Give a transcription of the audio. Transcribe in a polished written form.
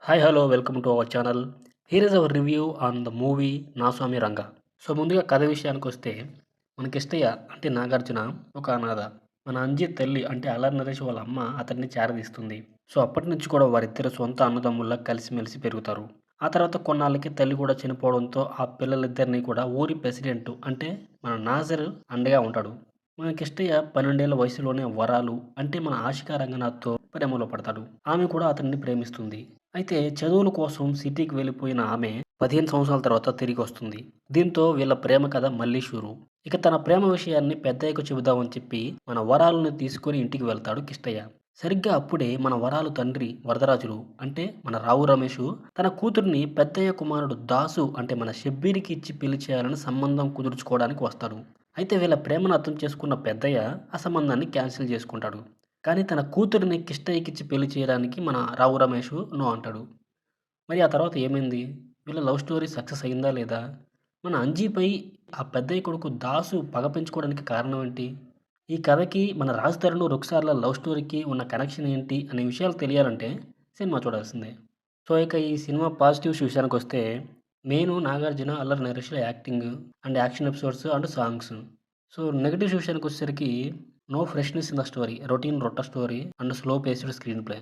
Hi hello welcome to our channel. Here is our review on the movie 'నా స్వామి Ranga'. So ముందుగా కథ విషయానికొస్తే మన కిష్టయ్య అంటే నాగార్జున ఒక అనాథ. మన అంజి తల్లి అంటే అల్లరి నరేష్ వాళ్ళ అమ్మ అతన్ని చేరదీస్తుంది. సో అప్పటి నుంచి కూడా వారిద్దరు సొంత అన్నదమ్ముల్లా కలిసిమెలిసి పెరుగుతారు. ఆ తర్వాత కొన్నాళ్ళకి తల్లి కూడా చనిపోవడంతో ఆ పిల్లలిద్దరిని కూడా ఊరి ప్రెసిడెంట్ అంటే మన నాజర్ అండగా ఉంటాడు. మన కిష్టయ్య 12 ఏళ్ల వయసులోనే వరాలు అంటే మన ఆషికా రంగనాథ్‌తో ప్రేమలో పడతాడు. ఆమె కూడా అతన్ని ప్రేమిస్తుంది. అయితే చదువుల కోసం సిటీకి వెళ్ళిపోయిన ఆమె 15 సంవత్సరాల తర్వాత తిరిగొస్తుంది. దీంతో వీళ్ళ ప్రేమ కథ మళ్ళీ షురు. ఇక తన ప్రేమ విషయాన్ని పెద్దయ్యకు చెబుదామని చెప్పి మన వరాలను తీసుకొని ఇంటికి వెళ్తాడు కిష్టయ్య. సరిగ్గా అప్పుడే మన వరాలు తండ్రి వరదరాజులు అంటే మన రావు రమేషు తన కూతుర్ని పెద్దయ్య కుమారుడు దాసు అంటే మన షబ్బీర్‌కి ఇచ్చి పెళ్లి చేయాలని సంబంధం కుదుర్చుకోవడానికి వస్తాడు. అయితే వీళ్ళ ప్రేమను అర్థం చేసుకున్న పెద్దయ్య ఆ సంబంధాన్ని క్యాన్సిల్ చేసుకుంటాడు. కానీ తన కూతురిని కిష్టయ్యకిచ్చి పెళ్లి చేయడానికి మన రావు రమేషు నో అంటాడు. మరి ఆ తర్వాత ఏమైంది? వీళ్ళ లవ్ స్టోరీ సక్సెస్ అయిందా లేదా? మన అంజీపై ఆ పెద్దయ్య కొడుకు దాసు పగ పెంచుకోవడానికి కారణం ఏంటి? ఈ కథకి మన రాజ్ తరుణ్, రుక్సార్ల లవ్ స్టోరీకి ఉన్న కనెక్షన్ ఏంటి అనే విషయాలు తెలియాలంటే సినిమా చూడాల్సిందే. సో ఇక ఈ సినిమా పాజిటివ్స్ విషయానికొస్తే మెయిను నాగార్జున, అల్లరి నరేష్‌ల acting and action episodes and songs. So negatives విషయానికొచ్చేసరికి no freshness in the story. Routine రొట్ట story and slow paced screen play.